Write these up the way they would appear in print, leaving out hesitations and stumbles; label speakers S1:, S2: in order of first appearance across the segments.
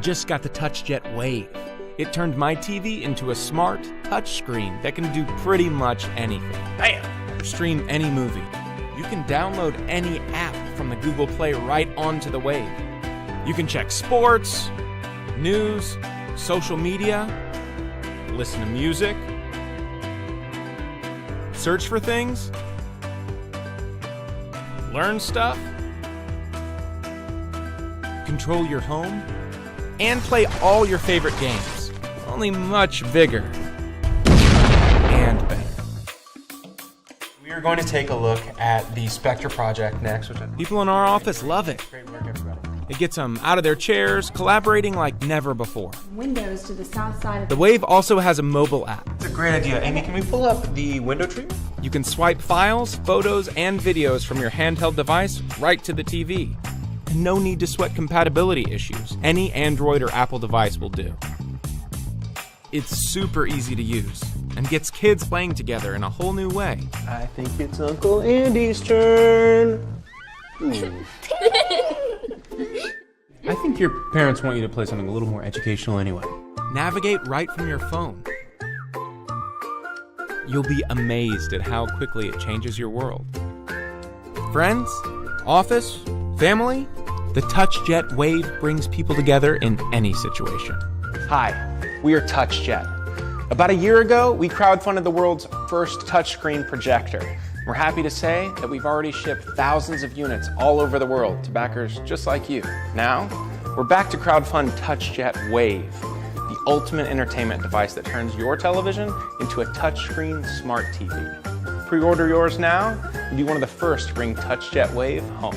S1: just got the TouchJet Wave. It turned my TV into a smart touchscreen that can do pretty much anything. Bam! Stream any movie. You can download any app from the Google Play right onto the Wave. You can check sports, news, social media, listen to music, search for things, learn stuff, control your home, and play all your favorite games, only much bigger and better.
S2: We are going to take a look at the Spectre project next.
S1: People in our office love it.
S2: Great work, everybody.
S1: It gets them out of their chairs, collaborating like never before.
S3: Windows to the south side of
S1: The Wave also has a mobile app.
S2: It's a great idea. Amy, can we pull up the window treatment?
S1: You can swipe files, photos, and videos from your handheld device right to the TV. And no need to sweat compatibility issues. Any Android or Apple device will do. It's super easy to use and gets kids playing together in a whole new way.
S2: I think it's Uncle Andy's turn. I think your parents want you to play something a little more educational anyway.
S1: Navigate right from your phone. You'll be amazed at how quickly it changes your world. Friends, office, family, the TouchJet Wave brings people together in any situation.
S2: Hi, we are TouchJet. About a year ago, we crowdfunded the world's first touchscreen projector. We're happy to say that we've already shipped thousands of units all over the world to backers just like you. Now, we're back to crowdfund TouchJet Wave, the ultimate entertainment device that turns your television into a touchscreen smart TV. Pre-order yours now and be one of the first to bring TouchJet Wave home.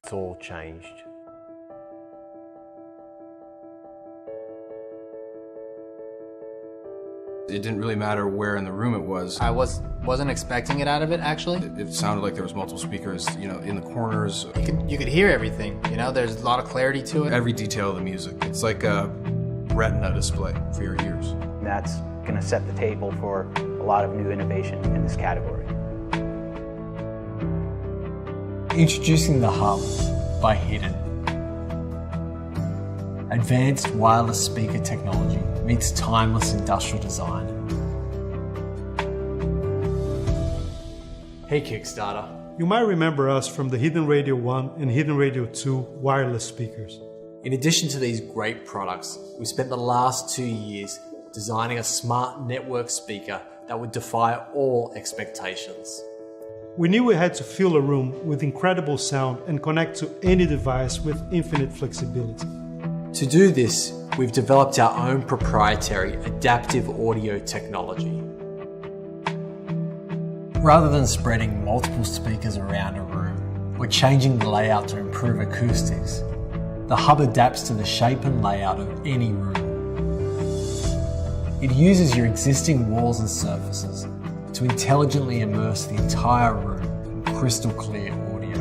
S2: It's all changed.
S4: It didn't really matter where in the room it was.
S5: I wasn't expecting it out of it, actually.
S4: It sounded like there was multiple speakers, in the corners.
S5: You could hear everything, there's a lot of clarity to it.
S4: Every detail of the music. It's like a retina display for your ears.
S6: That's going to set the table for a lot of new innovation in this category.
S7: Introducing the Hub by Hidden. Advanced wireless speaker technology meets timeless industrial design. Hey Kickstarter.
S8: You might remember us from the Hidden Radio 1 and Hidden Radio 2 wireless speakers.
S7: In addition to these great products, we've spent the last 2 years designing a smart network speaker that would defy all expectations.
S8: We knew we had to fill a room with incredible sound and connect to any device with infinite flexibility.
S7: To do this, we've developed our own proprietary adaptive audio technology. Rather than spreading multiple speakers around a room, we're changing the layout to improve acoustics. The hub adapts to the shape and layout of any room. It uses your existing walls and surfaces to intelligently immerse the entire room in crystal clear audio.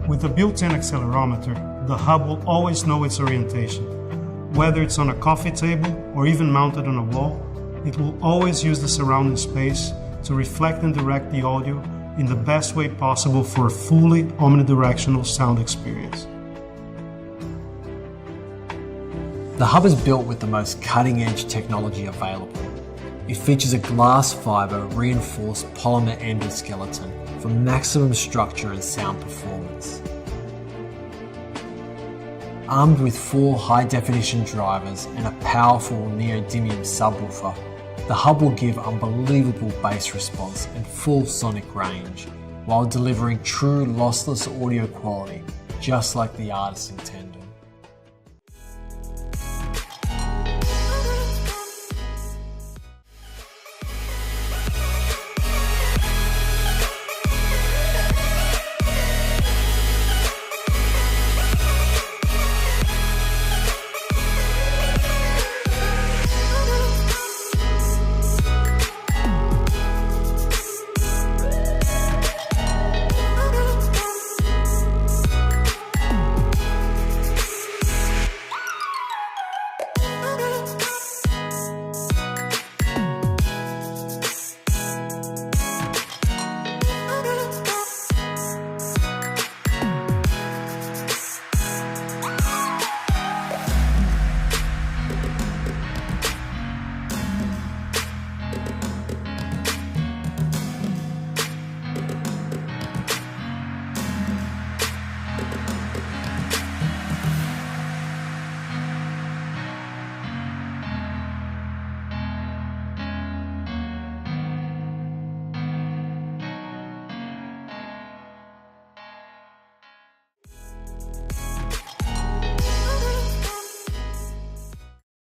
S8: With a built-in accelerometer, the hub will always know its orientation. Whether it's on a coffee table or even mounted on a wall, it will always use the surrounding space to reflect and direct the audio in the best way possible for a fully omnidirectional sound experience.
S7: The hub is built with the most cutting-edge technology available. It features a glass fibre reinforced polymer endoskeleton for maximum structure and sound performance. Armed with 4 high-definition drivers and a powerful neodymium subwoofer, the hub will give unbelievable bass response and full sonic range, while delivering true lossless audio quality, just like the artist intended.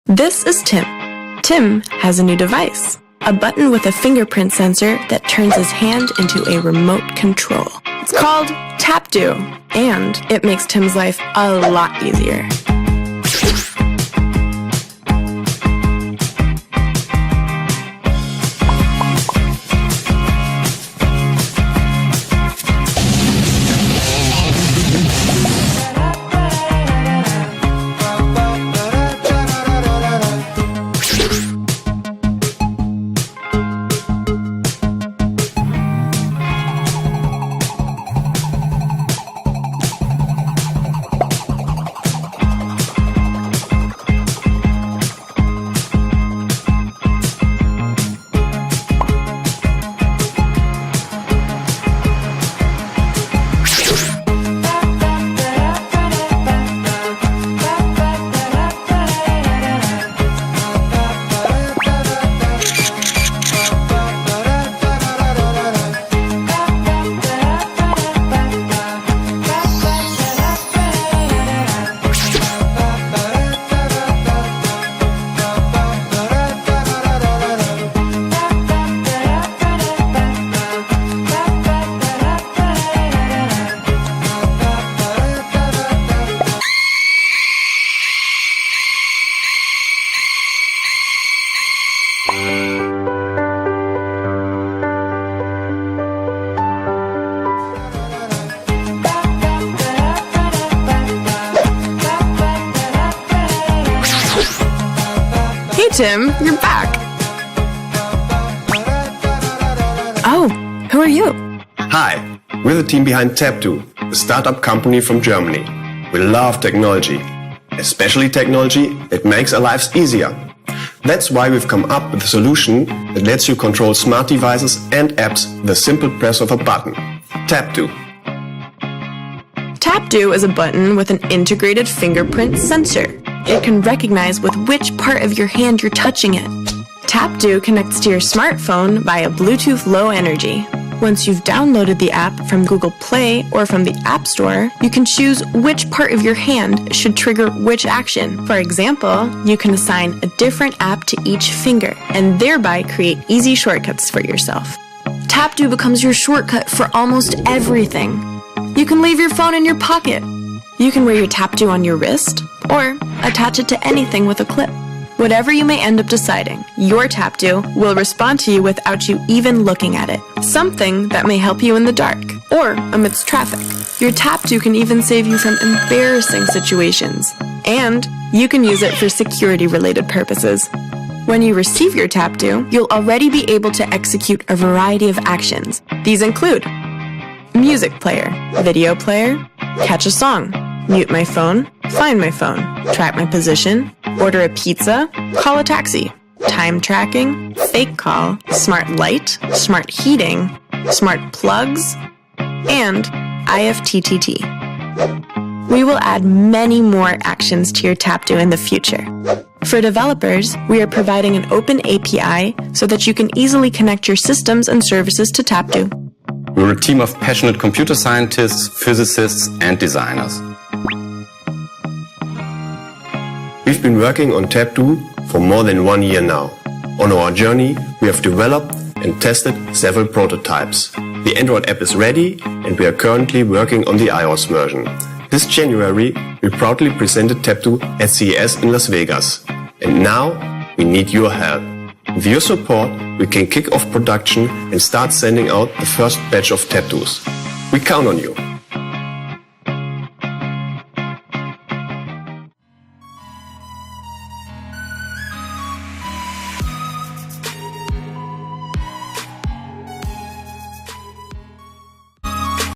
S9: This is Tim. Tim has a new device, a button with a fingerprint sensor that turns his hand into a remote control. It's called Tap Do, and it makes Tim's life a lot easier. Hey Tim, you're back. Oh, who are you?
S10: Hi, we're the team behind Tap Do, a startup company from Germany. We love technology, especially technology that makes our lives easier. That's why we've come up with a solution that lets you control smart devices and apps with a simple press of a button. Tap Do.
S9: Tap Do is a button with an integrated fingerprint sensor. it can recognize with which part of your hand you're touching it. TapDo connects to your smartphone via Bluetooth Low Energy. Once you've downloaded the app from Google Play or from the App Store, you can choose which part of your hand should trigger which action. For example, you can assign a different app to each finger and thereby create easy shortcuts for yourself. TapDo becomes your shortcut for almost everything. You can leave your phone in your pocket. You can wear your TapDo on your wrist or attach it to anything with a clip. Whatever you may end up deciding, your TapDo will respond to you without you even looking at it. Something that may help you in the dark or amidst traffic. Your TapDo can even save you from embarrassing situations. And you can use it for security-related purposes. When you receive your TapDo, you'll already be able to execute a variety of actions. These include music player, video player, catch a song, mute my phone, find my phone, track my position, order a pizza, call a taxi, time tracking, fake call, smart light, smart heating, smart plugs, and IFTTT. We will add many more actions to your TapDo in the future. For developers, we are providing an open API so that you can easily connect your systems and services to TapDo.
S10: We're a team of passionate computer scientists, physicists, and designers. We've been working on TapDo for more than 1 year now. On our journey, we have developed and tested several prototypes. The Android app is ready, and we are currently working on the iOS version. This January, we proudly presented TapDo at CES in Las Vegas. And now, we need your help. With your support, we can kick off production and start sending out the first batch of TapDos. We count on you.